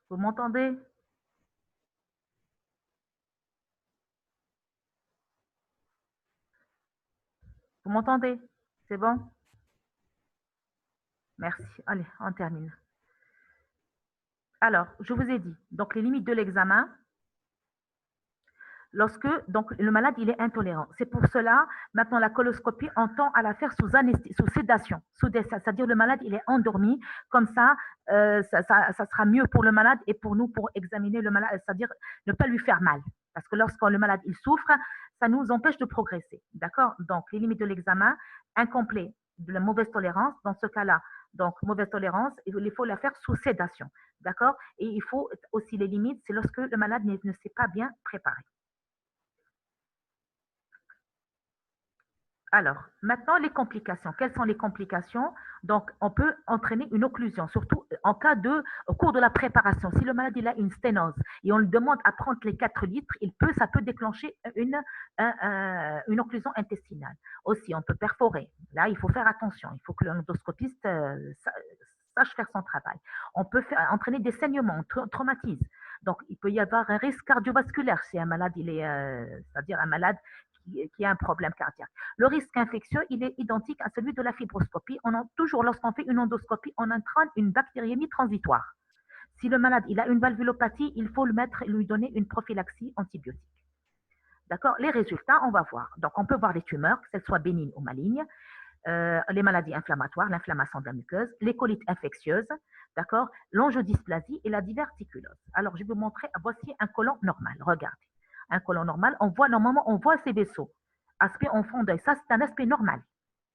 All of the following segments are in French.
Vous m'entendez? Vous m'entendez? C'est bon? Merci. Allez, on termine. Alors, je vous ai dit, donc les limites de l'examen, lorsque donc, le malade il est intolérant. C'est pour cela, maintenant, la coloscopie, on tend à la faire sous sédation, c'est-à-dire le malade il est endormi, comme ça, ça sera mieux pour le malade et pour nous pour examiner le malade, c'est-à-dire ne pas lui faire mal. Parce que lorsque le malade il souffre, ça nous empêche de progresser. D'accord? Donc, les limites de l'examen, incomplet, de la mauvaise tolérance, dans ce cas-là, donc mauvaise tolérance, il faut la faire sous sédation. D'accord? Et il faut aussi les limites, c'est lorsque le malade ne s'est pas bien préparé. Alors, maintenant, les complications. Quelles sont les complications? Donc, on peut entraîner une occlusion, surtout au cours de la préparation. Si le malade il a une sténose et on lui demande à prendre les 4 litres, ça peut déclencher une occlusion intestinale. Aussi, on peut perforer. Là, il faut faire attention. Il faut que l'endoscopiste sache faire son travail. On peut entraîner des saignements, traumatisme. Donc, il peut y avoir un risque cardiovasculaire si un malade, c'est-à-dire un malade qui a un problème cardiaque. Le risque infectieux, il est identique à celui de la fibroscopie. Toujours, lorsqu'on fait une endoscopie, on entraîne une bactériémie transitoire. Si le malade il a une valvulopathie, il faut lui donner une prophylaxie antibiotique. D'accord? Les résultats, on va voir. Donc, on peut voir les tumeurs, qu'elles soient bénignes ou malignes, les maladies inflammatoires, l'inflammation de la muqueuse, les colites infectieuses, d'accord? L'angiodysplasie et la diverticulose. Alors, je vais vous montrer, voici un côlon normal. Regardez. Un côlon normal, normalement, on voit ces vaisseaux. Aspect en fond d'œil, ça, c'est un aspect normal.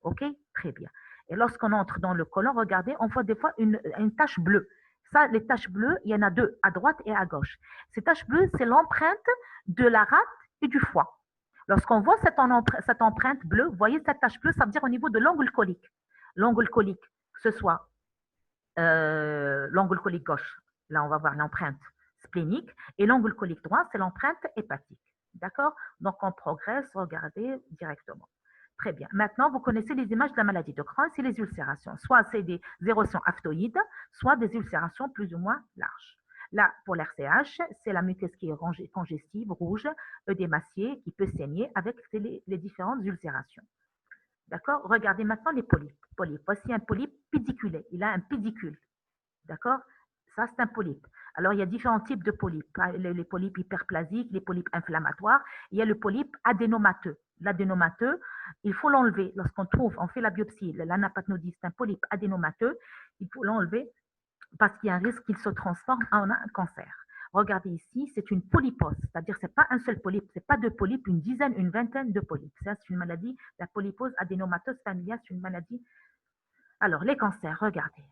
OK? Très bien. Et lorsqu'on entre dans le côlon, regardez, on voit des fois une tache bleue. Ça, les taches bleues, il y en a deux, à droite et à gauche. Ces taches bleues, c'est l'empreinte de la rate et du foie. Lorsqu'on voit cette empreinte bleue, vous voyez cette tache bleue, ça veut dire au niveau de l'angle colique. L'angle colique, que ce soit l'angle colique gauche, là on va voir l'empreinte splénique, et l'angle colique droit, c'est l'empreinte hépatique. D'accord? Donc on progresse, regardez directement. Très bien. Maintenant, vous connaissez les images de la maladie de Crohn, c'est les ulcérations. Soit c'est des érosions aftoïdes, soit des ulcérations plus ou moins larges. Là, pour l'RCH, c'est la muqueuse qui est congestive, rouge, œdémaciée, qui peut saigner avec les différentes ulcérations. D'accord? Regardez maintenant les polypes. Voici un polype pédiculé. Il a un pédicule. D'accord? Ça, c'est un polype. Alors, il y a différents types de polypes. Les polypes hyperplasiques, les polypes inflammatoires. Il y a le polype adénomateux. L'adénomateux, il faut l'enlever. Lorsqu'on trouve, on fait la biopsie, l'anapathnodie, c'est un polype adénomateux, il faut l'enlever parce qu'il y a un risque qu'il se transforme en un cancer. Regardez ici, c'est une polypose, c'est-à-dire que ce n'est pas un seul polype, ce n'est pas deux polypes, une dizaine, une vingtaine de polypes. Ça, c'est une maladie, la polypose adénomateuse familiale, c'est une maladie. Alors, les cancers, regardez.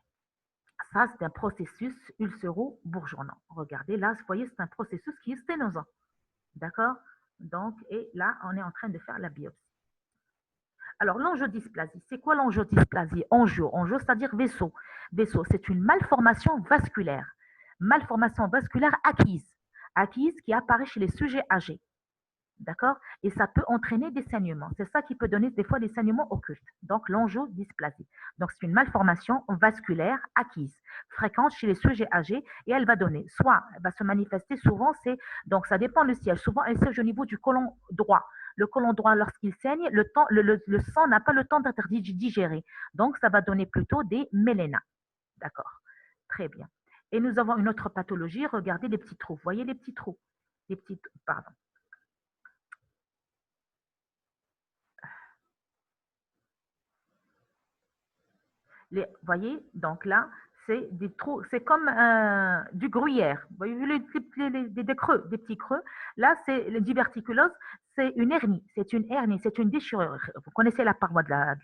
Ça, c'est un processus ulcéro-bourgeonnant. Regardez, là, vous voyez, c'est un processus qui est sténosant. D'accord? Donc, et là, on est en train de faire la biopsie. Alors, l'angiodysplasie, c'est quoi l'angiodysplasie? Angio, c'est-à-dire vaisseau. Vaisseau, c'est une malformation vasculaire. Malformation vasculaire acquise qui apparaît chez les sujets âgés. D'accord? Et ça peut entraîner des saignements. C'est ça qui peut donner des fois des saignements occultes. Donc, l'angiodysplasie. Donc, c'est une malformation vasculaire acquise, fréquente chez les sujets âgés, et elle va donner, soit, elle va se manifester souvent, donc ça dépend le siège. Souvent, elle siège au niveau du côlon droit. Le côlon droit, lorsqu'il saigne, le sang n'a pas le temps d'être digéré. Donc, ça va donner plutôt des mélénas. D'accord? Très bien. Et nous avons une autre pathologie. Regardez les petits trous. Vous voyez les petits trous? Pardon. Vous voyez, donc là, c'est des trous, c'est comme du gruyère. Vous voyez des creux, des petits creux. Là, c'est le diverticulose, c'est une hernie, c'est une déchirure. Vous connaissez la paroi de la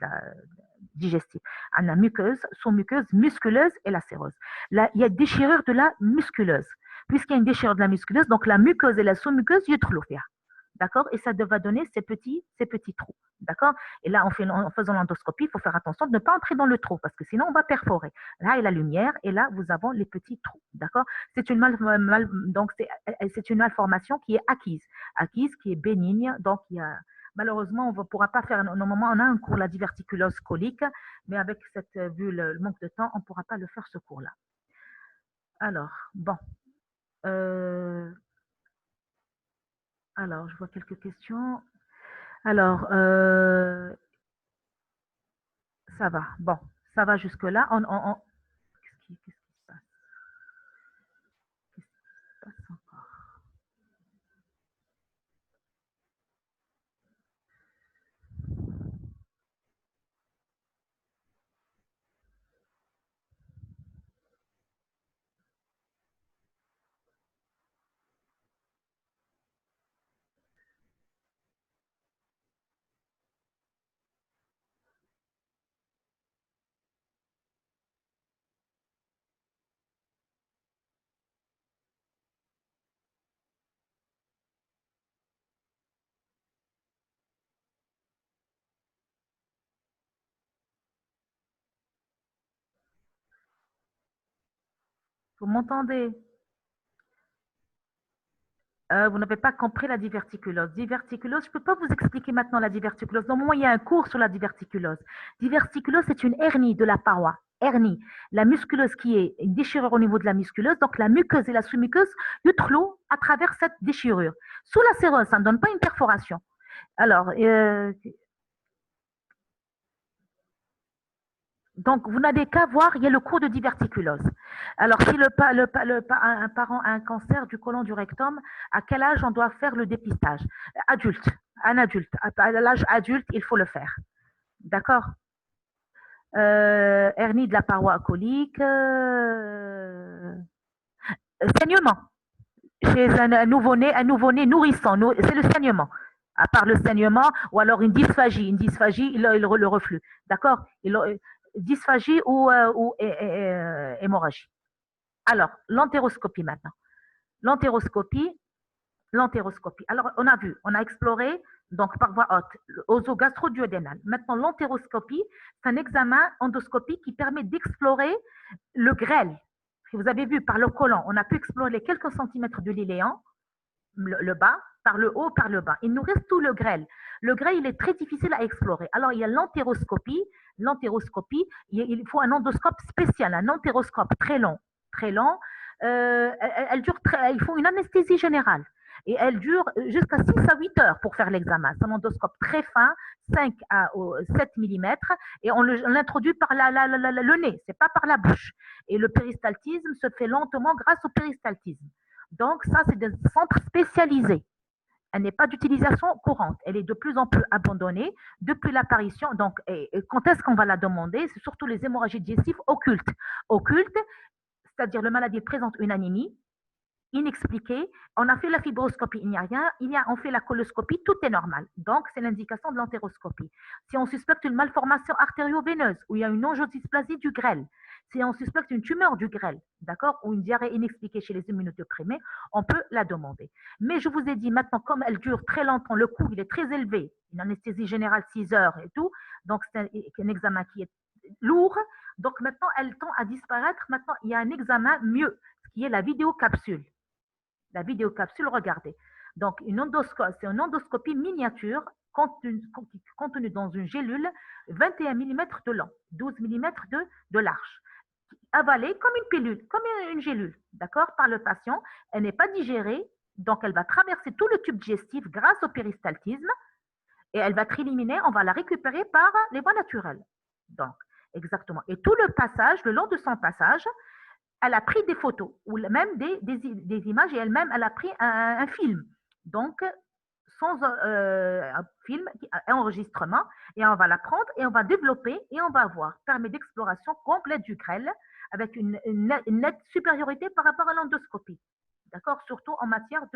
digestive. On a muqueuse, sous-muqueuse, musculeuse et lacéreuse. Là, il y a déchirure de la musculeuse. Puisqu'il y a une déchirure de la musculeuse, donc la muqueuse et la sous-muqueuse, il y a trop faire. D'accord? Et ça va donner ces petits trous. D'accord? Et là, en faisant l'endoscopie, il faut faire attention de ne pas entrer dans le trou parce que sinon, on va perforer. Là, il y a la lumière et là, vous avez les petits trous. D'accord? C'est une malformation qui est acquise, qui est bénigne. Donc, malheureusement, on ne pourra pas faire. Normalement, on a un cours, la diverticulose colique, mais vu le manque de temps, on ne pourra pas le faire ce cours-là. Alors, bon. Alors, je vois quelques questions. Alors, ça va. Bon, ça va jusque-là. Qu'est-ce qui se passe? Qu'est-ce qui se passe encore? Vous m'entendez? Vous n'avez pas compris la diverticulose. Diverticulose, je ne peux pas vous expliquer maintenant la diverticulose. Normalement, il y a un cours sur la diverticulose. Diverticulose, c'est une hernie de la paroi. Hernie. La musculeuse qui est une déchirure au niveau de la musculeuse, donc la muqueuse et la sous-muqueuse, l'eau à travers cette déchirure. Sous la séreuse, ça ne donne pas une perforation. Alors, donc, vous n'avez qu'à voir, il y a le cours de diverticulose. Alors, si un parent a un cancer du côlon du rectum, à quel âge on doit faire le dépistage? Adulte, un adulte. À l'âge adulte, il faut le faire. D'accord? Hernie de la paroi colique, saignement. Chez un nouveau-né nourrissant, c'est le saignement. À part le saignement, ou alors une dysphagie, le reflux. D'accord? Dysphagie ou hémorragie. Alors, l'entéroscopie maintenant. L'entéroscopie, l'entéroscopie. Alors, on a vu, on a exploré, donc par voie haute, oso-gastro-duodénal. Maintenant, l'entéroscopie, c'est un examen endoscopique qui permet d'explorer le grêle. Vous avez vu, par le côlon, on a pu explorer les quelques centimètres de l'iléon, le bas, par le haut, par le bas. Il nous reste tout le grêle. Le grêle, il est très difficile à explorer. Alors, il y a l'entéroscopie. L'entéroscopie, il faut un endoscope spécial, un entéroscope très long, très long. Il faut une anesthésie générale. Et elle dure jusqu'à 6 à 8 heures pour faire l'examen. C'est un endoscope très fin, 5 à 7 mm, et on l'introduit par le nez, c'est pas par la bouche. Et le péristaltisme se fait lentement grâce au péristaltisme. Donc, ça, c'est des centres spécialisés. Elle n'est pas d'utilisation courante. Elle est de plus en plus abandonnée depuis l'apparition. Donc, quand est-ce qu'on va la demander? C'est surtout les hémorragies digestives occultes. Occultes, c'est-à-dire la maladie présente une anémie inexpliquée. On a fait la fibroscopie, il n'y a rien. On fait la coloscopie, tout est normal. Donc, c'est l'indication de l'entéroscopie. Si on suspecte une malformation artério-veineuse ou il y a une angiodysplasie du grêle, si on suspecte une tumeur du grêle, d'accord, ou une diarrhée inexpliquée chez les immunodéprimés, on peut la demander. Mais je vous ai dit maintenant, comme elle dure très longtemps, le coût il est très élevé, une anesthésie générale 6 heures et tout, donc c'est un examen qui est lourd. Donc maintenant, elle tend à disparaître. Maintenant, il y a un examen mieux, qui est la vidéocapsule. La vidéocapsule, regardez. Donc, c'est une endoscopie miniature contenue dans une gélule 21 mm de long, 12 mm de large, avalée comme une pilule, comme une gélule, d'accord, par le patient. Elle n'est pas digérée, donc elle va traverser tout le tube digestif grâce au péristaltisme et elle va être éliminée, on va la récupérer par les voies naturelles. Donc, exactement. Et tout le passage, le long de son passage, elle a pris des photos ou même des images et elle-même, elle a pris un film. Donc, sans un film, un enregistrement, et on va la prendre et on va développer et on va voir. Permet d'exploration complète du grêle avec une nette supériorité par rapport à l'endoscopie. D'accord? Surtout en matière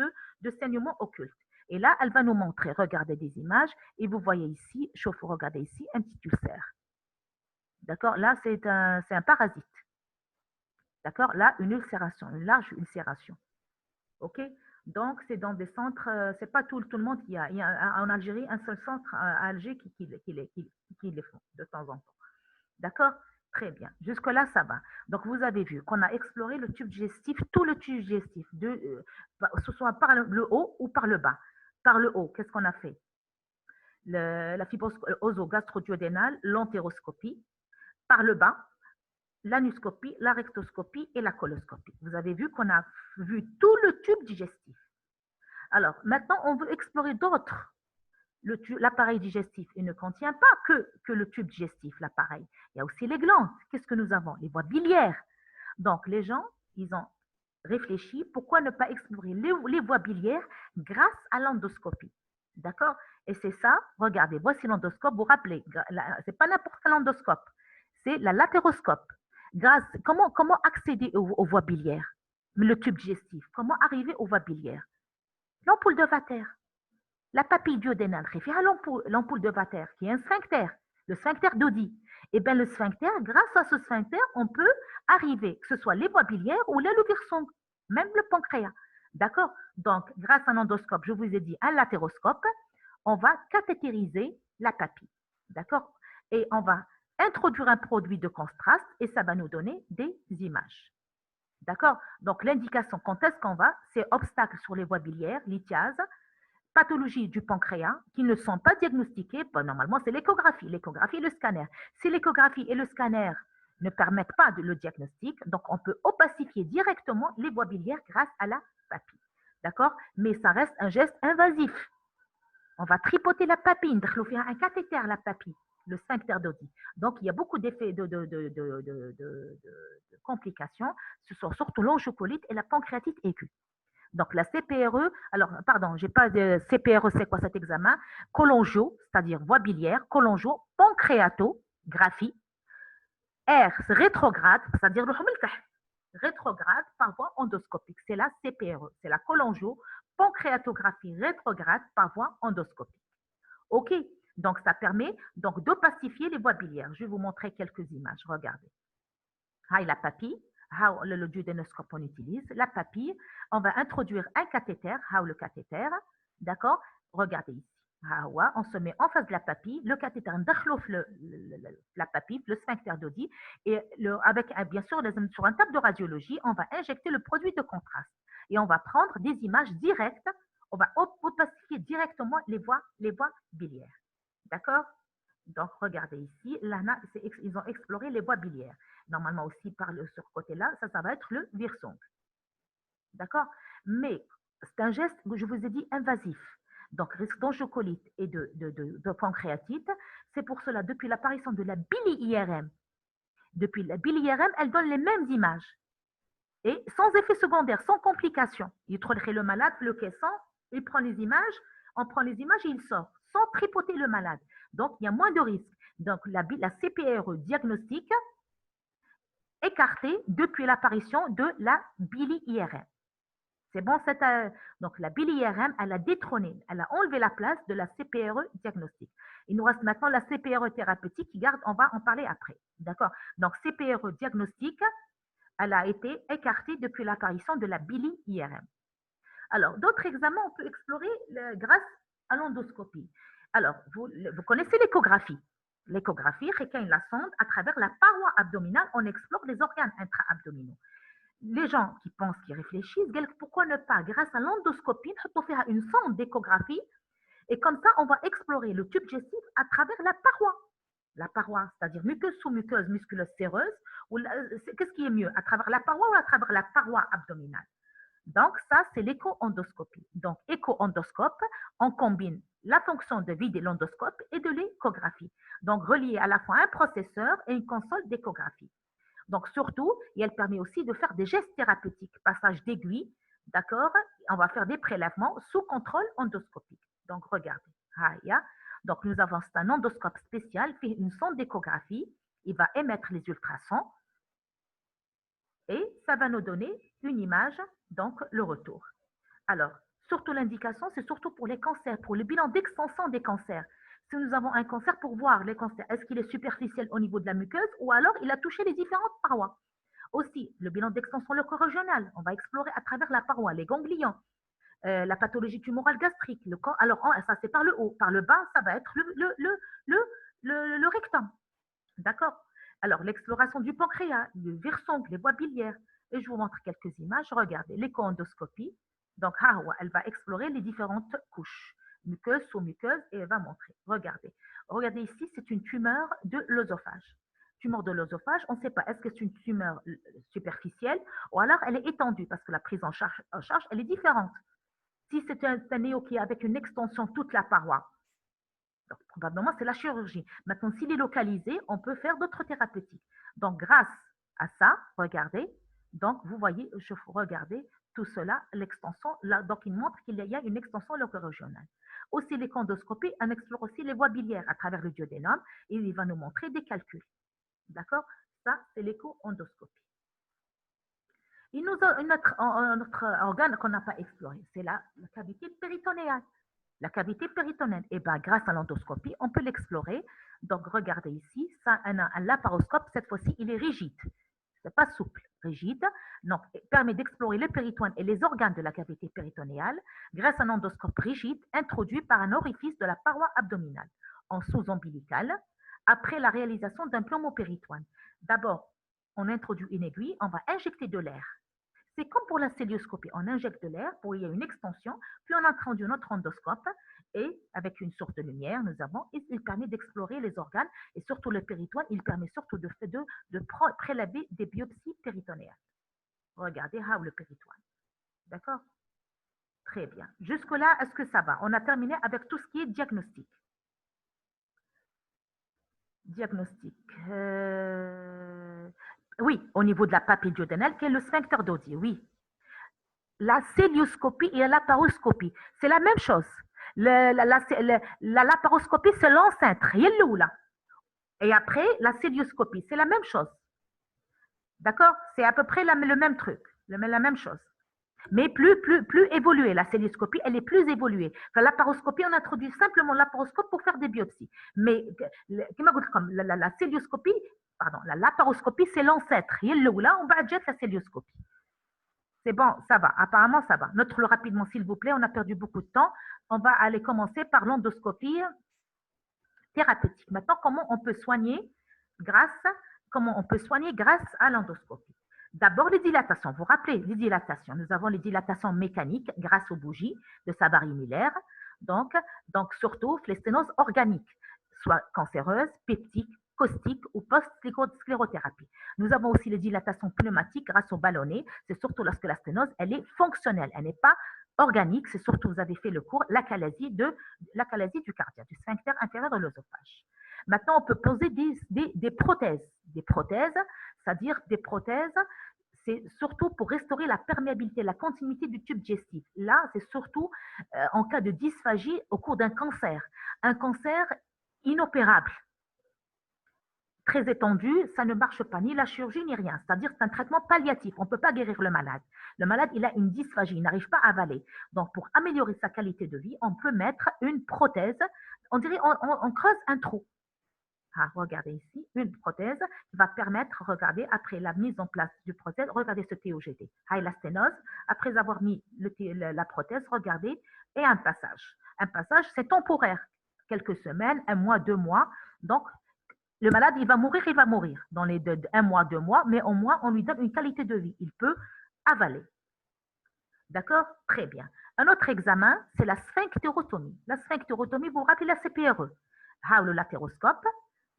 de saignement occulte. Et là, elle va nous montrer, regardez des images, et vous voyez ici, regardez ici, un petit ulcère. D'accord? Là, c'est un parasite. D'accord? Là, une ulcération, une large ulcération. OK? Donc, c'est dans des centres, c'est pas tout le monde qui a. Il y a en Algérie un seul centre à Alger qui les font de temps en temps. D'accord? Très bien. Jusque-là, ça va. Donc, vous avez vu qu'on a exploré le tube digestif, tout le tube digestif, ce soit par le haut ou par le bas. Par le haut, qu'est-ce qu'on a fait? La fibrose oso-gastro-duodénale, l'entéroscopie. Par le bas, l'anuscopie, la rectoscopie et la coloscopie. Vous avez vu qu'on a vu tout le tube digestif. Alors, maintenant, on veut explorer d'autres. L'appareil digestif, il ne contient pas que le tube digestif, l'appareil. Il y a aussi les glandes. Qu'est-ce que nous avons? Les voies biliaires. Donc, les gens, ils ont réfléchi, pourquoi ne pas explorer les voies biliaires grâce à l'endoscopie. D'accord? Et c'est ça, regardez, voici l'endoscope, vous vous rappelez, c'est pas n'importe quel endoscope, c'est la latéroscope. Comment accéder aux voies biliaires? Le tube digestif, comment arriver aux voies biliaires? L'ampoule de Vater, la papille duodénale, réfère à l'ampoule de Vater, qui est un sphincter, le sphincter d'Oddi. Et bien le sphincter, grâce à ce sphincter, on peut arriver, que ce soit les voies biliaires ou le virsong, même le pancréas. D'accord? Donc, grâce à un endoscope, je vous ai dit un latéroscope, on va cathétériser la papille. D'accord? Et on va introduire un produit de contraste et ça va nous donner des images. D'accord? Donc, l'indication, quand est-ce qu'on va? C'est obstacle sur les voies biliaires, lithiase, pathologies du pancréas qui ne sont pas diagnostiquées, normalement c'est l'échographie et le scanner. Si l'échographie et le scanner ne permettent pas le diagnostic, donc on peut opacifier directement les voies biliaires grâce à la papille. D'accord? Mais ça reste un geste invasif. On va tripoter la papille, on va faire un cathéter la papille, le sphincter d'Oddi. Donc il y a beaucoup d'effets de complications, ce sont surtout l'angiocolite et la pancréatite aiguë. Donc, la CPRE, alors, pardon, j'ai pas de CPRE, c'est quoi cet examen? Cholangio, c'est-à-dire voie biliaire, cholangio, pancréatographie. R, c'est rétrograde, c'est-à-dire le rétrograde par voie endoscopique. C'est la CPRE, c'est la cholangio, pancréatographie rétrograde par voie endoscopique. OK, donc ça permet donc d'opacifier les voies biliaires. Je vais vous montrer quelques images. Regardez. Haï la papille. Le duodénoscope on utilise, la papille, on va introduire un cathéter, le cathéter, d'accord? Regardez ici. On se met en face de la papille, le cathéter la papille, le sphincter d'Oddi, et avec bien sûr sur un table de radiologie, on va injecter le produit de contraste et on va prendre des images directes, on va opacifier directement les voies biliaires, d'accord? Donc, regardez ici, ils ont exploré les voies biliaires. Normalement aussi, sur ce côté-là, ça va être le virsong. D'accord? Mais c'est un geste, je vous ai dit, invasif. Donc, risque d'angiocolite et de pancréatite. C'est pour cela, depuis l'apparition de la bili-IRM, depuis la bili-IRM, elle donne les mêmes images. Et sans effet secondaire, sans complications. Il trouverait le malade, le caissant, il prend les images, on prend les images et il sort, sans tripoter le malade. Donc, il y a moins de risques. Donc, la CPRE diagnostique écartée depuis l'apparition de la bili-IRM. C'est bon, donc la bili-IRM, elle a détrôné, elle a enlevé la place de la CPRE diagnostique. Il nous reste maintenant la CPRE thérapeutique qui garde, on va en parler après. D'accord? Donc, CPRE diagnostique, elle a été écartée depuis l'apparition de la bili-IRM. Alors, d'autres examens, on peut explorer grâce à l'endoscopie. Alors, vous connaissez l'échographie. L'échographie, recueille la sonde à travers la paroi abdominale, on explore les organes intra-abdominaux. Les gens qui pensent, qui réfléchissent, pourquoi ne pas, grâce à l'endoscopie, on faire une sonde d'échographie et comme ça, on va explorer le tube digestif à travers la paroi. La paroi, c'est-à-dire muqueuse sous muqueuse, musculeuse séreuse, qu'est-ce qui est mieux, à travers la paroi ou à travers la paroi abdominale? Donc, ça, c'est l'écho-endoscopie. Donc, écho-endoscope, on combine la fonction de vider l'endoscope et de l'échographie. Donc, relié à la fois un processeur et une console d'échographie. Donc, surtout, et elle permet aussi de faire des gestes thérapeutiques, passage d'aiguille, d'accord? On va faire des prélèvements sous contrôle endoscopique. Donc, regardez. Donc, nous avons un endoscope spécial, fait une sonde d'échographie, il va émettre les ultrasons et ça va nous donner une image, donc le retour. Alors, surtout l'indication, c'est surtout pour les cancers, pour le bilan d'extension des cancers. Si nous avons un cancer, pour voir les cancers, est-ce qu'il est superficiel au niveau de la muqueuse ou alors il a touché les différentes parois. Aussi, le bilan d'extension leucorégionale, on va explorer à travers la paroi, les ganglions, la pathologie tumorale gastrique. Alors, ça c'est par le haut, par le bas, ça va être le rectum. D'accord? Alors, l'exploration du pancréas, le virsong, les voies biliaires. Et je vous montre quelques images. Regardez, l'écho-endoscopie. Donc, elle va explorer les différentes couches, muqueuse, sous-muqueuse, et elle va montrer. Regardez. Regardez ici, c'est une tumeur de l'œsophage. tumeur de l'œsophage, on ne sait pas, est-ce que c'est une tumeur superficielle ou alors elle est étendue parce que la prise en charge elle est différente. Si c'est un néo qui est avec une extension toute la paroi, donc, probablement c'est la chirurgie. Maintenant, s'il est localisé, on peut faire d'autres thérapeutiques. Donc, grâce à ça, regardez, donc vous voyez, je regardez tout cela, l'extension, là, donc il montre qu'il y a une extension loco-régionale. Aussi, l'écondoscopie, on explore aussi les voies biliaires à travers le duodénum et il va nous montrer des calculs. D'accord? Ça, c'est l'écho-endoscopie. Il nous a un autre organe qu'on n'a pas exploré, c'est la cavité péritonéale. La cavité péritonéale, et ben, grâce à l'endoscopie, on peut l'explorer. Donc, regardez ici, ça, un laparoscope, cette fois-ci, il est rigide. Ce n'est pas souple, rigide. Donc, il permet d'explorer le péritoine et les organes de la cavité péritonéale grâce à un endoscope rigide introduit par un orifice de la paroi abdominale en sous-ombilical après la réalisation d'un pneumopéritoine. D'abord, on introduit une aiguille, on va injecter de l'air. C'est comme pour la célioscopie, on injecte de l'air pour il y a une extension, puis on introduit notre endoscope et avec une source de lumière, il permet d'explorer les organes et surtout le péritoine, il permet surtout de prélever des biopsies péritonéales. Regardez le péritoine. D'accord? Très bien. Jusque-là, est-ce que ça va? On a terminé avec tout ce qui est diagnostic. Diagnostic. Oui, au niveau de la papille duodénale, qui est le sphincter d'Oddi, oui. La célioscopie et la laparoscopie, c'est la même chose. La laparoscopie, c'est l'enceinte, là. Et après, la célioscopie, c'est la même chose. D'accord? C'est à peu près le même truc, la même chose. Mais plus évoluée. La célioscopie, elle est plus évoluée. La laparoscopie, on introduit simplement le laparoscope pour faire des biopsies. Mais comme la célioscopie, pardon, la laparoscopie, c'est l'ancêtre. Là, on va adjecter la célioscopie. C'est bon, ça va. Apparemment, ça va. Note-le rapidement, s'il vous plaît. On a perdu beaucoup de temps. On va aller commencer par l'endoscopie thérapeutique. Maintenant, comment on peut soigner grâce à l'endoscopie? D'abord, les dilatations. Vous vous rappelez, les dilatations. Nous avons les dilatations mécaniques grâce aux bougies de Savary-Miller. Donc, surtout les sténoses organiques, soit cancéreuses, peptiques, caustiques ou post-sclérothérapie. Nous avons aussi les dilatations pneumatiques grâce au ballonnet. C'est surtout lorsque la sténose, elle est fonctionnelle. Elle n'est pas organique. C'est surtout, vous avez fait le cours, l'achalasie du cardiaque, du sphincter inférieur de l'œsophage. Maintenant, on peut poser des prothèses. Des prothèses, c'est-à-dire des prothèses, c'est surtout pour restaurer la perméabilité, la continuité du tube digestif. Là, c'est surtout en cas de dysphagie au cours d'un cancer. Un cancer inopérable, très étendu, ça ne marche pas, ni la chirurgie, ni rien. C'est-à-dire que c'est un traitement palliatif. On ne peut pas guérir le malade. Le malade, il a une dysphagie, il n'arrive pas à avaler. Donc, pour améliorer sa qualité de vie, on peut mettre une prothèse. On dirait, on creuse un trou. Regardez ici, une prothèse qui va permettre, regardez, après la mise en place du prothèse, regardez ce TOGT. La sténose, après avoir mis la prothèse, regardez, et un passage. Un passage, c'est temporaire. Quelques semaines, 1 mois, 2 mois. Donc, le malade, il va mourir dans les 1 mois, 2 mois, mais au moins, on lui donne une qualité de vie. Il peut avaler. D'accord? Très bien. Un autre examen, c'est la sphinctérotomie. La sphinctérotomie, vous vous rappelez la CPRE. Le latéroscope.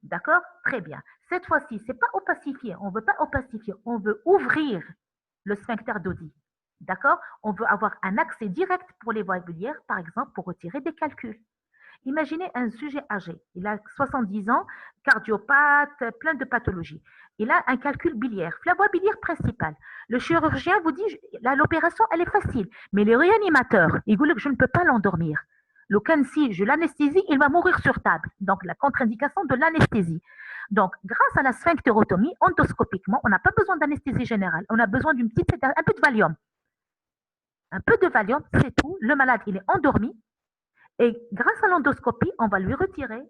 D'accord? Très bien. Cette fois-ci, ce n'est pas opacifier. On ne veut pas opacifier. On veut ouvrir le sphincter d'Oddi. D'accord? On veut avoir un accès direct pour les voies biliaires, par exemple, pour retirer des calculs. Imaginez un sujet âgé. Il a 70 ans, cardiopathe, plein de pathologies. Il a un calcul biliaire, la voie biliaire principale. Le chirurgien vous dit, l'opération, elle est facile. Mais le réanimateur, il vous dit que je ne peux pas l'endormir. Si je l'anesthésie, il va mourir sur table. Donc, la contre-indication de l'anesthésie. Donc, grâce à la sphinctérotomie, endoscopiquement, on n'a pas besoin d'anesthésie générale. On a besoin un peu de Valium. Un peu de Valium, c'est tout. Le malade, il est endormi. Et grâce à l'endoscopie, on va lui retirer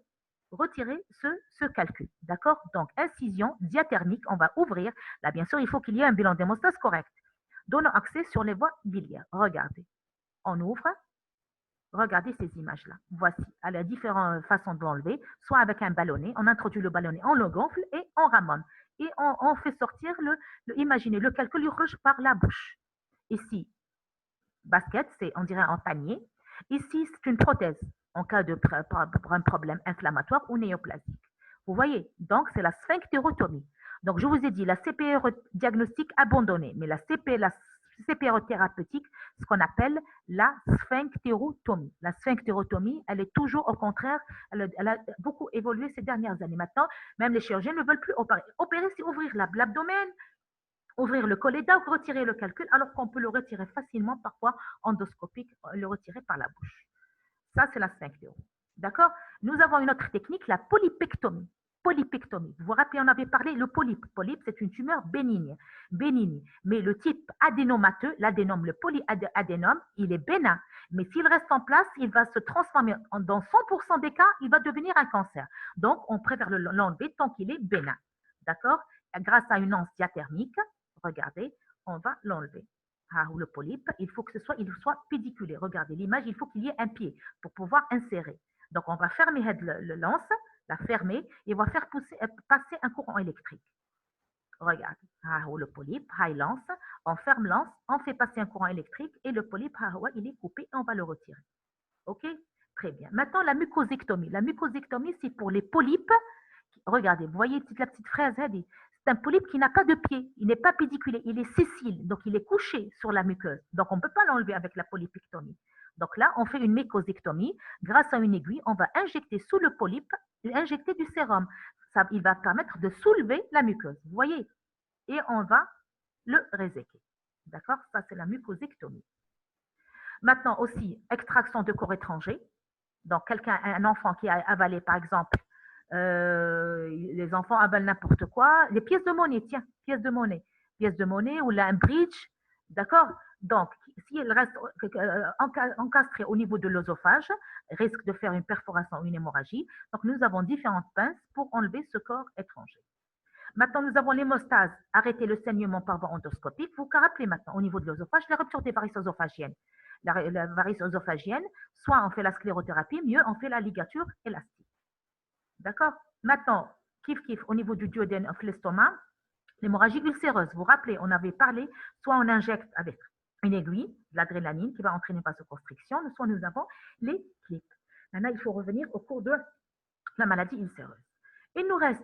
ce calcul. D'accord? Donc, incision diathermique, on va ouvrir. Là, bien sûr, il faut qu'il y ait un bilan d'hémostase correct. Donnant accès sur les voies biliaires. Regardez. On ouvre. Regardez ces images-là. Voici. Elle a différentes façons de l'enlever. Soit avec un ballonnet. On introduit le ballonnet, on le gonfle et on ramone. Et on fait sortir imaginez, le calcul rouge par la bouche. Ici, basket, c'est, on dirait, un panier. Ici, c'est une prothèse en cas de un problème inflammatoire ou néoplasique. Vous voyez, donc c'est la sphinctérotomie. Donc je vous ai dit la CPR diagnostique abandonnée, mais la CPR thérapeutique, ce qu'on appelle la sphinctérotomie. La sphinctérotomie, elle est toujours au contraire, elle a beaucoup évolué ces dernières années. Maintenant, même les chirurgiens ne veulent plus opérer. Opérer, c'est ouvrir l'abdomen, ouvrir le cholédoque, retirer le calcul, alors qu'on peut le retirer facilement, parfois endoscopique, le retirer par la bouche. Ça, c'est la sphinctéro. D'accord? Nous avons une autre technique, la polypectomie. Polypectomie. Vous vous rappelez, on avait parlé, le polype. Polype, c'est une tumeur bénigne. Bénigne. Mais le type adénomateux, l'adénome, le polyadénome, il est bénin. Mais s'il reste en place, il va se transformer. Dans 100% des cas, il va devenir un cancer. Donc, on préfère l'enlever tant qu'il est bénin. D'accord? Grâce à une anse diathermique, regardez, on va l'enlever. Ou le polype, il faut que il soit pédiculé. Regardez l'image, il faut qu'il y ait un pied pour pouvoir insérer. Donc, on va fermer le lance, la fermer, et on va faire passer un courant électrique. Regarde, le polype, il lance, on ferme lance, on fait passer un courant électrique, et le polype, il est coupé, et on va le retirer. OK? Très bien. Maintenant, la mucosectomie. La mucosectomie, c'est pour les polypes. Regardez, vous voyez la petite fraise, c'est un polype qui n'a pas de pied, il n'est pas pédiculé, il est sessile, donc il est couché sur la muqueuse. Donc on ne peut pas l'enlever avec la polypectomie. Donc là, on fait une mucosectomie. Grâce à une aiguille, on va injecter sous le polype, injecter du sérum. Ça, il va permettre de soulever la muqueuse, vous voyez? Et on va le réséquer. D'accord? Ça, c'est la mucosectomie. Maintenant aussi, extraction de corps étranger. Donc, un enfant qui a avalé, par exemple, les enfants avalent n'importe quoi. Les pièces de monnaie, tiens, pièces de monnaie ou là, un bridge, d'accord? Donc, s'il reste encastré au niveau de l'œsophage, risque de faire une perforation ou une hémorragie. Donc, nous avons différentes pinces pour enlever ce corps étranger. Maintenant, nous avons l'hémostase, arrêter le saignement par voie endoscopique. Vous vous rappelez maintenant, au niveau de l'œsophage, la rupture des varices œsophagiennes. La varice œsophagienne, soit on fait la sclérothérapie, mieux on fait la ligature élastique. D'accord? Maintenant, kiff, au niveau du duodène of l'estomac, l'hémorragie ulcéreuse. Vous vous rappelez, on avait parlé, soit on injecte avec une aiguille, de l'adrénaline qui va entraîner vasoconstriction, soit nous avons les clips. Maintenant, il faut revenir au cours de la maladie ulcéreuse. Il nous reste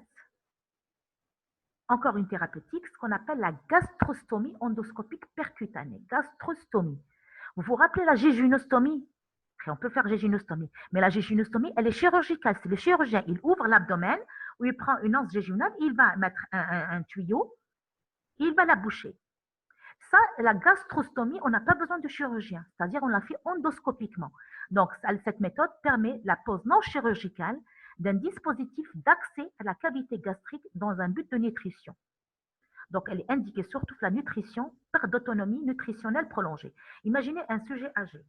encore une thérapeutique, ce qu'on appelle la gastrostomie endoscopique percutanée. Gastrostomie. Vous vous rappelez la jéjunostomie? On peut faire jéjunostomie, mais la jéjunostomie, elle est chirurgicale. C'est le chirurgien, il ouvre l'abdomen, où il prend une anse jéjunale, il va mettre un tuyau, il va la boucher. Ça, la gastrostomie, on n'a pas besoin de chirurgien, c'est-à-dire on la fait endoscopiquement. Donc, cette méthode permet la pose non chirurgicale d'un dispositif d'accès à la cavité gastrique dans un but de nutrition. Donc, elle est indiquée surtout la nutrition, perte d'autonomie nutritionnelle prolongée. Imaginez un sujet âgé,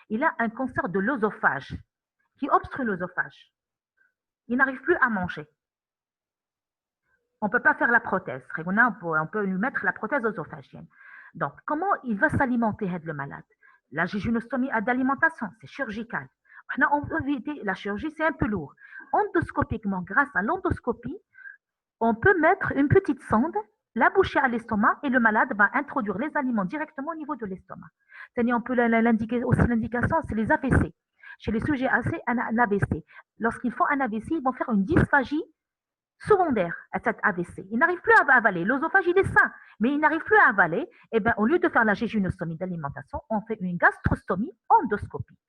il a un cancer de l'œsophage qui obstrue l'œsophage. Il n'arrive plus à manger. On ne peut pas faire la prothèse. On peut lui mettre la prothèse œsophagienne. Donc, comment il va s'alimenter, le malade? La jéjunostomie d'alimentation, c'est chirurgical. On veut éviter la chirurgie, c'est un peu lourd. Endoscopiquement, grâce à l'endoscopie, on peut mettre une petite sonde, la boucher à l'estomac et le malade va introduire les aliments directement au niveau de l'estomac. C'est-à-dire, on peut l'indiquer aussi, l'indication, c'est les AVC. Chez les sujets AC, un AVC. Lorsqu'ils font un AVC, ils vont faire une dysphagie secondaire à cette AVC. Ils n'arrivent plus à avaler. L'œsophage, il est sain, mais ils n'arrivent plus à avaler. Et bien, au lieu de faire la jéjunostomie d'alimentation, on fait une gastrostomie endoscopique.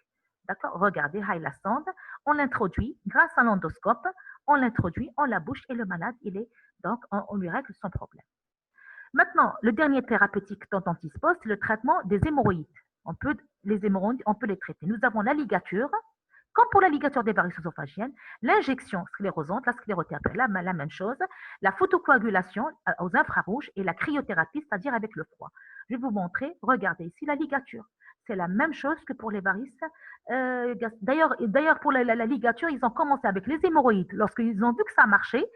D'accord? Regardez, la sonde, on l'introduit grâce à l'endoscope, on l'introduit, on la bouche et le malade, donc on lui règle son problème. Maintenant, le dernier thérapeutique dont on dispose, c'est le traitement des hémorroïdes. Les hémorroïdes, on peut les traiter. Nous avons la ligature, comme pour la ligature des varices œsophagiennes, l'injection sclérosante, la sclérothérapie, la même chose, la photocoagulation aux infrarouges et la cryothérapie, c'est-à-dire avec le froid. Je vais vous montrer, regardez ici la ligature. C'est la même chose que pour les varices. D'ailleurs, pour la ligature, ils ont commencé avec les hémorroïdes. Lorsqu'ils ont vu que ça marchait,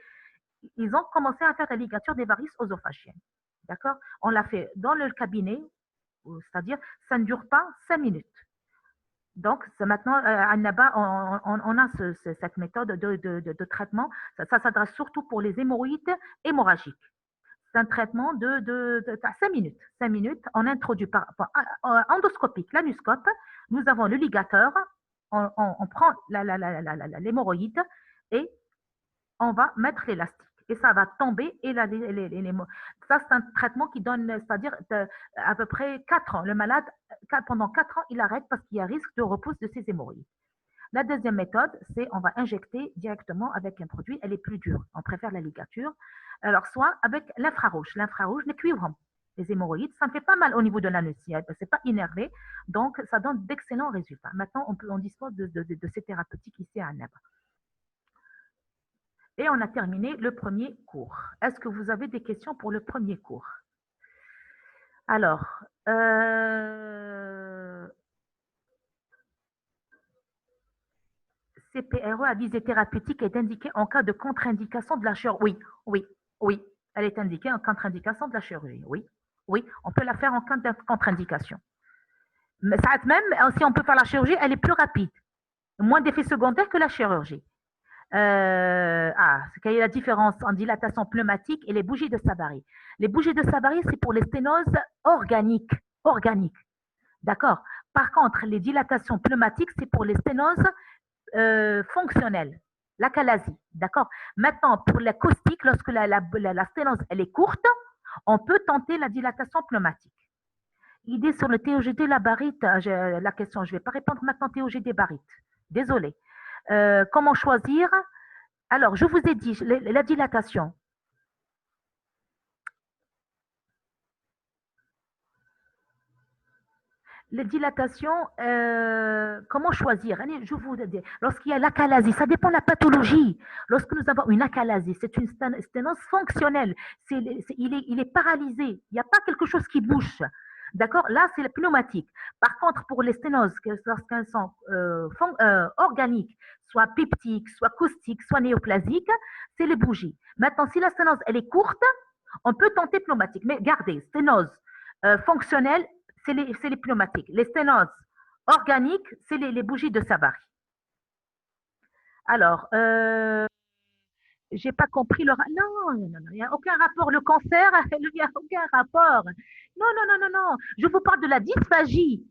ils ont commencé à faire la ligature des varices œsophagiennes. D'accord? On l'a fait dans le cabinet, c'est-à-dire ça ne dure pas 5 minutes. Donc, maintenant, à Naba, on a cette méthode de traitement. Ça s'adresse surtout pour les hémorroïdes hémorragiques. C'est un traitement de 5 minutes. 5 minutes, on introduit par endoscopique, l'anuscope. Nous avons le ligateur. On prend l'hémorroïde et on va mettre l'élastique et ça va tomber et ça c'est un traitement qui donne, c'est-à-dire à peu près 4 ans. Le malade, pendant 4 ans, il arrête parce qu'il y a risque de repousse de ses hémorroïdes. La deuxième méthode, c'est on va injecter directement avec un produit, elle est plus dure. On préfère la ligature. Alors, soit avec l'infrarouge. L'infrarouge, les cuivrons. Les hémorroïdes, ça ne fait pas mal au niveau de l'anus, c'est pas innervé, donc ça donne d'excellents résultats. Maintenant, on dispose de ces thérapeutiques ici à Annaba. Et on a terminé le premier cours. Est-ce que vous avez des questions pour le premier cours? Alors, CPRE à visée thérapeutique est indiquée en cas de contre-indication de la chirurgie. Oui, oui, oui. Elle est indiquée en contre-indication de la chirurgie. Oui, oui. On peut la faire en cas de contre-indication. Mais ça même, si on peut faire la chirurgie, elle est plus rapide. Moins d'effets secondaires que la chirurgie. Quelle est la différence en dilatation pneumatique et les bougies de Savary? Les bougies de Savary, c'est pour les sténoses organiques. Organiques. D'accord. Par contre, les dilatations pneumatiques, c'est pour les sténoses fonctionnelles. L'achalasie. D'accord. Maintenant, pour la caustique, lorsque la sténose elle est courte, on peut tenter la dilatation pneumatique. Idée sur le TOGD, la barite, la question, je ne vais pas répondre maintenant TOGD barite. Désolée. Comment choisir? Alors, je vous ai dit, la dilatation. Les dilatations, comment choisir? Je vous dis, lorsqu'il y a l'achalasie, ça dépend de la pathologie. Lorsque nous avons une achalasie, c'est une sténose fonctionnelle. Il est paralysé. Il n'y a pas quelque chose qui bouge. D'accord? Là, c'est le pneumatique. Par contre, pour les sténoses, lorsqu'elles sont organiques, soit peptiques, soit caustiques, soit néoplasiques, c'est les bougies. Maintenant, si la sténose, elle est courte, on peut tenter pneumatique. Mais gardez, sténose fonctionnelle, c'est les pneumatiques. Les sténoses organiques, c'est les bougies de Savary. Alors, j'ai pas compris le. Non, non, non, il n'y a aucun rapport. Le cancer, il n'y a aucun rapport. Non, non, non, non, non. Je vous parle de la dysphagie.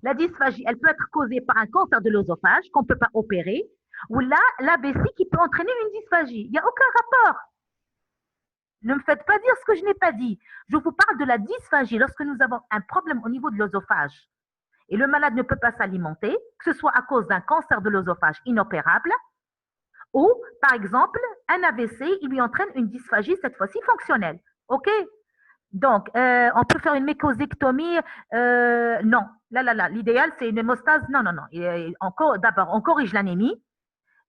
La dysphagie, elle peut être causée par un cancer de l'œsophage qu'on ne peut pas opérer, ou là, l'AVC qui peut entraîner une dysphagie. Il n'y a aucun rapport. Ne me faites pas dire ce que je n'ai pas dit. Je vous parle de la dysphagie lorsque nous avons un problème au niveau de l'œsophage et le malade ne peut pas s'alimenter, que ce soit à cause d'un cancer de l'œsophage inopérable ou, par exemple, un AVC, il lui entraîne une dysphagie, cette fois-ci fonctionnelle. OK? Donc, on peut faire une mécosectomie. Non, là. L'idéal, c'est une hémostase. Non, non, non. D'abord, on corrige l'anémie.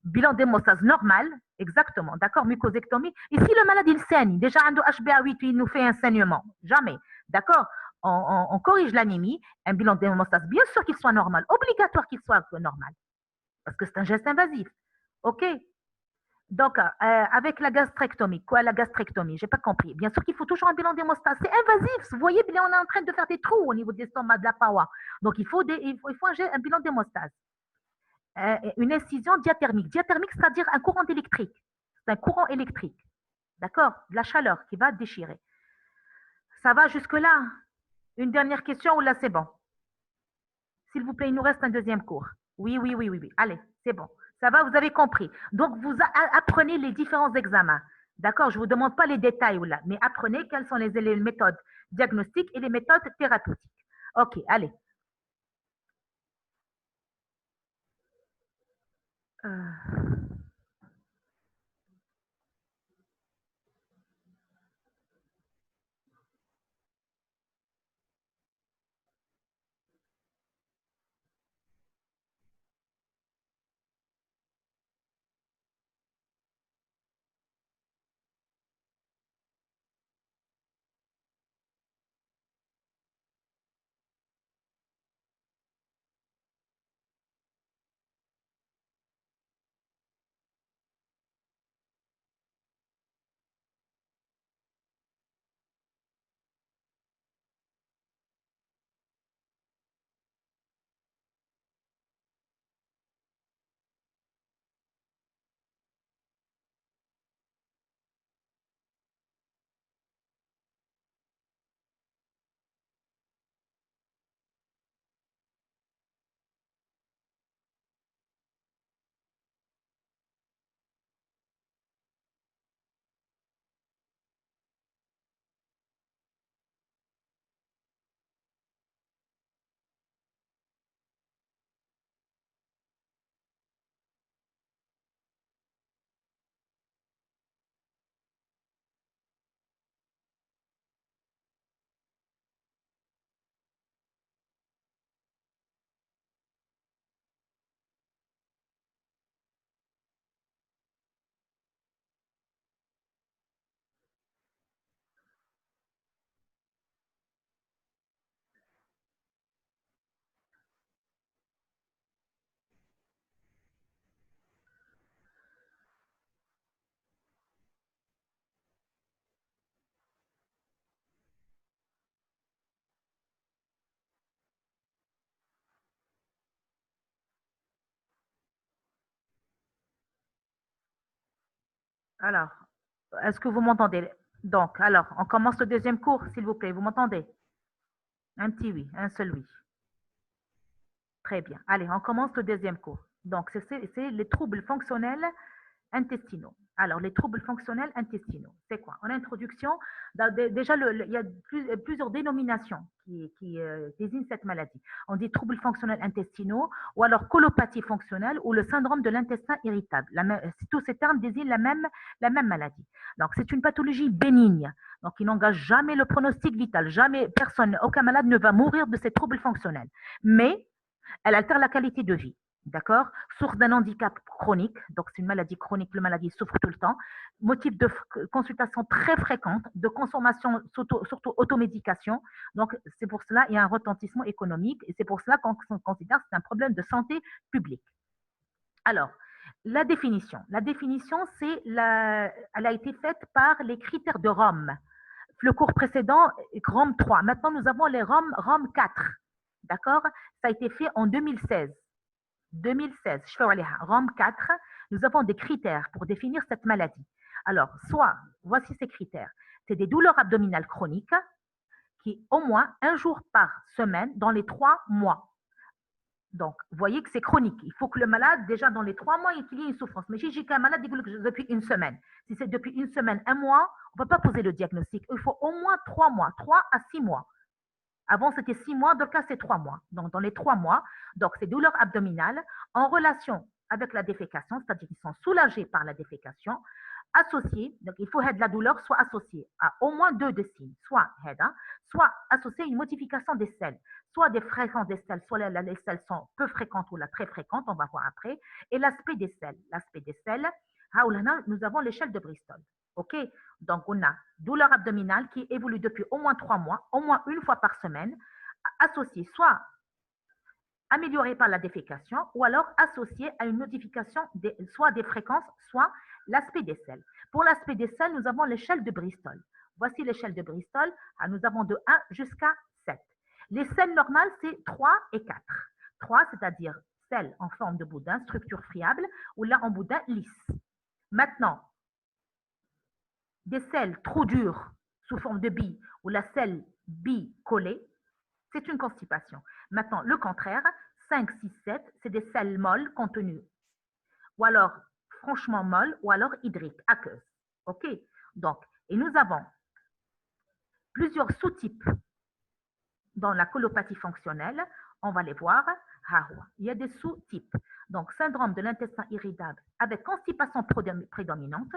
Bilan d'hémostase normal. Exactement. D'accord? Mucosectomie. Ici, le malade, il saigne. Déjà, un HbA8, il nous fait un saignement. Jamais. D'accord? On corrige l'anémie. Un bilan d'hémostase, bien sûr qu'il soit normal. Obligatoire qu'il soit normal. Parce que c'est un geste invasif. OK? Donc, avec la gastrectomie, quoi la gastrectomie? J'ai pas compris. Bien sûr qu'il faut toujours un bilan d'hémostase. C'est invasif. Vous voyez, on est en train de faire des trous au niveau de l'estomac, de la paroi. Donc, il faut un bilan d'hémostase. Une incision diathermique. Diathermique, c'est-à-dire un courant électrique. C'est un courant électrique. D'accord? De la chaleur qui va déchirer. Ça va jusque-là? Une dernière question ou là, c'est bon? S'il vous plaît, il nous reste un deuxième cours. Oui, oui, oui, oui, oui. Allez, c'est bon. Ça va, vous avez compris. Donc, vous apprenez les différents examens. D'accord? Je ne vous demande pas les détails, là, mais apprenez quelles sont les méthodes diagnostiques et les méthodes thérapeutiques. OK, allez. Alors, est-ce que vous m'entendez? Donc, alors, on commence le deuxième cours, s'il vous plaît. Vous m'entendez? Un petit oui, un seul oui. Très bien. Allez, on commence le deuxième cours. Donc, c'est les troubles fonctionnels intestinaux. Alors, les troubles fonctionnels intestinaux, c'est quoi? En introduction, déjà, il y a plusieurs dénominations qui désignent cette maladie. On dit troubles fonctionnels intestinaux ou alors colopathie fonctionnelle ou le syndrome de l'intestin irritable. Tous ces termes désignent la même maladie. Donc, c'est une pathologie bénigne. Donc, il n'engage jamais le pronostic vital. Jamais personne, aucun malade ne va mourir de ces troubles fonctionnels. Mais elle altère la qualité de vie. D'accord? Source d'un handicap chronique, donc c'est une maladie chronique, le maladie souffre tout le temps. Motif de consultation très fréquente, de consommation, surtout automédication. Donc, c'est pour cela qu'il y a un retentissement économique et c'est pour cela qu'on considère que c'est un problème de santé publique. Alors, la définition. La définition, elle a été faite par les critères de Rome. Le cours précédent, Rome 3. Maintenant, nous avons les Rome 4. D'accord? Ça a été fait en 2016. 2016, Rome 4, nous avons des critères pour définir cette maladie. Alors, voici ces critères. C'est des douleurs abdominales chroniques qui, au moins un jour par semaine, dans les 3 mois. Donc, vous voyez que c'est chronique. Il faut que le malade, déjà dans les 3 mois, il y ait une souffrance. Mais si j'ai qu'un malade, il dit que depuis une semaine. Si c'est depuis une semaine, un mois, on ne peut pas poser le diagnostic. Il faut au moins 3 mois, 3 à 6 mois. Avant, c'était 6 mois, dans le cas, c'est 3 mois. Donc, dans les 3 mois, donc c'est douleurs abdominales en relation avec la défécation, c'est-à-dire qu'ils sont soulagés par la défécation, associés, donc il faut que la douleur soit associée à au moins 2 de signes, soit associée à une modification des selles, soit des fréquences des selles, soit les selles sont peu fréquentes ou très fréquentes, on va voir après, et l'aspect des selles. L'aspect des selles, nous avons l'échelle de Bristol. OK? Donc, on a douleur abdominale qui évolue depuis au moins 3 mois, au moins une fois par semaine, associée soit améliorée par la défécation ou alors associée à une modification soit des fréquences, soit l'aspect des selles. Pour l'aspect des selles, nous avons l'échelle de Bristol. Voici l'échelle de Bristol. Nous avons de 1 jusqu'à 7. Les selles normales, c'est 3 et 4. 3, c'est-à-dire selles en forme de boudin, structure friable, ou là en boudin lisse. Maintenant, des selles trop dures sous forme de billes ou la selle bille collée, c'est une constipation. Maintenant, le contraire, 5, 6, 7, c'est des selles molles contenues ou alors franchement molles ou alors hydriques, aqueuses. OK? Donc, et nous avons plusieurs sous-types dans la colopathie fonctionnelle. On va les voir. Il y a des sous-types. Donc, syndrome de l'intestin irritable avec constipation prédominante.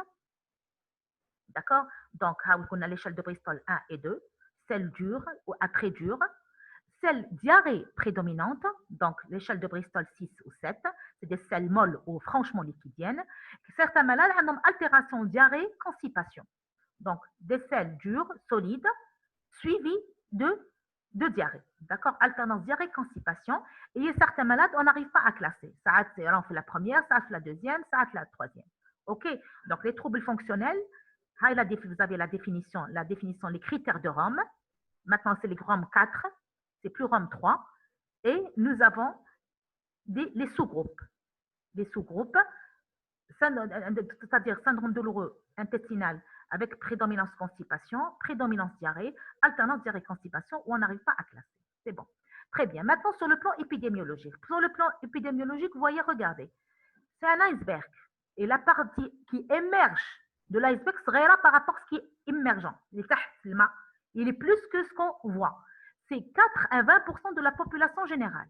D'accord? Donc, on a l'échelle de Bristol 1 et 2, celle dure ou à très dure, celle diarrhée prédominante, donc l'échelle de Bristol 6 ou 7, c'est des selles molles ou franchement liquidiennes. Certains malades ont une altération diarrhée, constipation. Donc, des selles dures, solides, suivies de diarrhée. D'accord? Alternance diarrhée, constipation. Et il y a certains malades, on n'arrive pas à classer. Ça, on fait la première, ça fait la deuxième, ça fait la troisième. OK? Donc, les troubles fonctionnels, vous avez la définition, les critères de Rome. Maintenant, c'est les Rome 4, c'est plus Rome 3. Et nous avons les sous-groupes. Les sous-groupes, c'est-à-dire syndrome douloureux intestinal avec prédominance constipation, prédominance diarrhée, alternance diarrhée-constipation, où on n'arrive pas à classer. C'est bon. Très bien. Maintenant, sur le plan épidémiologique. Sur le plan épidémiologique, vous voyez, regardez. C'est un iceberg. Et la partie qui émerge de l'iceberg serait par rapport à ce qui est émergent. Il est plus que ce qu'on voit. C'est 4 à 20% de la population générale.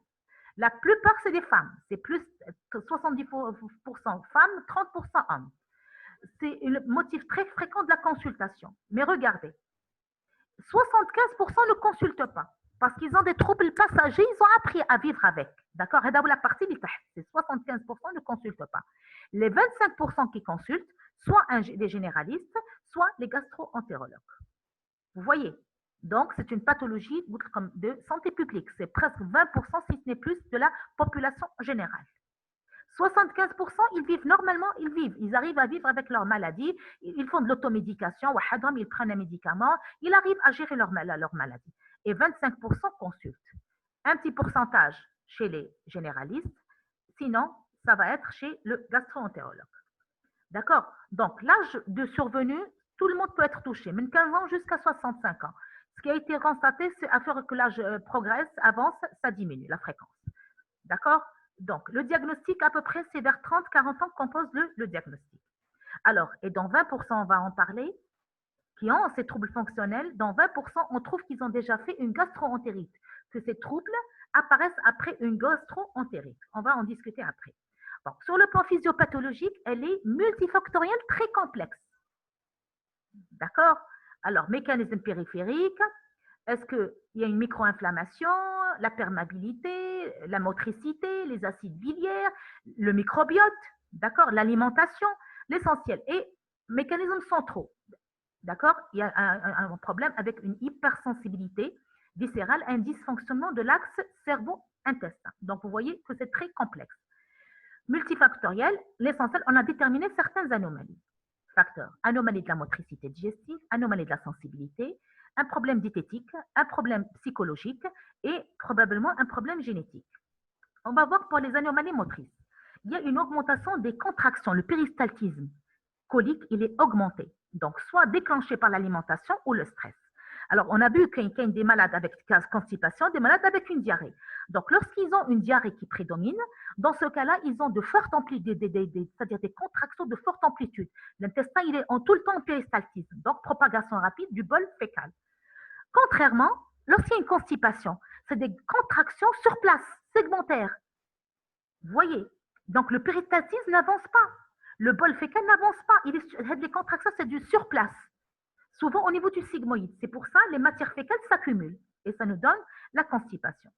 La plupart, c'est des femmes. C'est plus 70% femmes, 30% hommes. C'est un motif très fréquent de la consultation. Mais regardez, 75% ne consultent pas parce qu'ils ont des troubles passagers, ils ont appris à vivre avec. D'accord? La partie du c'est 75% ne consultent pas. Les 25% qui consultent, soit des généralistes, soit les gastro-entérologues. Vous voyez? Donc, c'est une pathologie de santé publique. C'est presque 20%, si ce n'est plus, de la population générale. 75%, ils vivent normalement, ils arrivent à vivre avec leur maladie, ils font de l'automédication, ils prennent un médicament, ils arrivent à gérer leur maladie. Et 25% consultent. Un petit pourcentage chez les généralistes, sinon, ça va être chez le gastro-entérologue. D'accord? Donc, l'âge de survenue, tout le monde peut être touché, même 15 ans jusqu'à 65 ans. Ce qui a été constaté, c'est à faire que l'âge progresse, avance, ça diminue, la fréquence. D'accord? Donc, le diagnostic, à peu près, c'est vers 30-40 ans qu'on pose le diagnostic. Alors, et dans 20%, on va en parler, qui ont ces troubles fonctionnels, dans 20%, on trouve qu'ils ont déjà fait une gastro-entérite, que ces troubles apparaissent après une gastro-entérite. On va en discuter après. Bon, sur le plan physiopathologique, elle est multifactorielle, très complexe. D'accord? Alors, mécanisme périphérique, est-ce qu'il y a une micro-inflammation, la perméabilité, la motricité, les acides biliaires, le microbiote, d'accord? L'alimentation, l'essentiel. Et mécanismes centraux, d'accord? Il y a un problème avec une hypersensibilité viscérale, un dysfonctionnement de l'axe cerveau-intestin. Donc, vous voyez que c'est très complexe. Multifactoriel, l'essentiel, on a déterminé certaines anomalies. Facteurs, anomalie de la motricité digestive, anomalie de la sensibilité, un problème diététique, un problème psychologique et probablement un problème génétique. On va voir pour les anomalies motrices. Il y a une augmentation des contractions, le péristaltisme colique, il est augmenté. Donc, soit déclenché par l'alimentation ou le stress. Alors, on a vu qu'il y a des malades avec constipation, des malades avec une diarrhée. Donc, lorsqu'ils ont une diarrhée qui prédomine, dans ce cas-là, ils ont de fortes amplitudes, c'est-à-dire des contractions de forte amplitude. L'intestin, il est en tout le temps en péristaltisme, donc propagation rapide du bol fécal. Contrairement, lorsqu'il y a une constipation, c'est des contractions sur place, segmentaires. Vous voyez? Donc, le péristaltisme n'avance pas. Le bol fécal n'avance pas. Les contractions, c'est du surplace. Souvent au niveau du sigmoïde. C'est pour ça que les matières fécales s'accumulent. Et ça nous donne la constipation.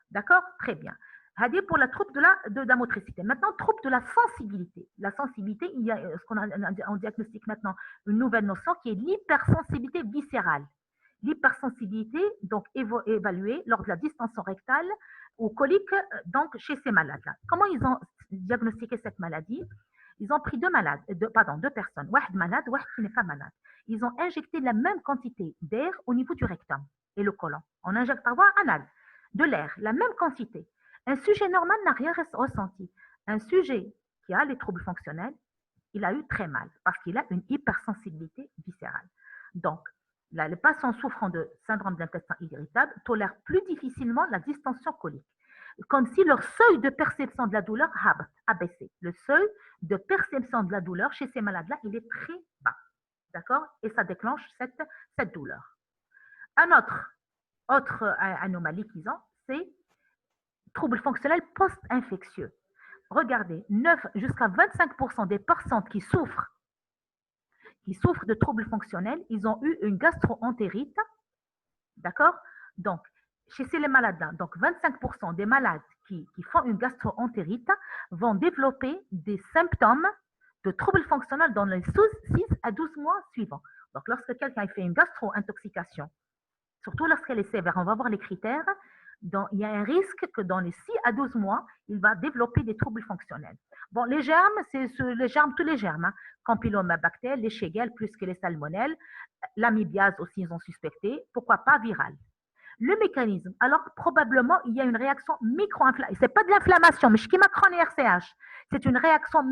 D'accord? Très bien. Hadi pour la trouble de la motricité. Maintenant, trouble de la sensibilité. La sensibilité, il y a ce qu'on a en diagnostic maintenant, une nouvelle notion qui est l'hypersensibilité viscérale. L'hypersensibilité, donc évaluée lors de la distension rectale ou colique, donc chez ces malades-là. Comment ils ont diagnostiqué cette maladie? Ils ont pris deux personnes, واحد malade, واحد qui n'est pas malade. Ils ont injecté la même quantité d'air au niveau du rectum et le côlon. On injecte par voie anale de l'air, la même quantité. Un sujet normal n'a rien ressenti. Un sujet qui a les troubles fonctionnels, il a eu très mal parce qu'il a une hypersensibilité viscérale. Donc, les patients souffrant de syndrome d'intestin irritable tolèrent plus difficilement la distension colique, comme si leur seuil de perception de la douleur a baissé. Le seuil de perception de la douleur chez ces malades-là, il est très bas. D'accord? Et ça déclenche cette douleur. Un autre anomalie qu'ils ont, c'est troubles fonctionnels post-infectieux. Regardez, 9 jusqu'à 25% des personnes qui souffrent de troubles fonctionnels, ils ont eu une gastro-entérite. D'accord? Donc, chez ces malades-là, donc 25% des malades qui font une gastro-entérite vont développer des symptômes de troubles fonctionnels dans les 6 à 12 mois suivants. Donc, lorsque quelqu'un fait une gastro-intoxication, surtout lorsqu'elle est sévère, on va voir les critères, il y a un risque que dans les 6 à 12 mois, il va développer des troubles fonctionnels. Bon, les germes, c'est tous les germes, hein. Campylobacter, les Shigella plus que les salmonelles, l'amibiase aussi, ils ont suspecté, pourquoi pas viral. Le mécanisme, alors probablement, il y a une réaction micro-inflammation. Ce n'est pas de l'inflammation, mais ce qui m'a RCH, c'est une réaction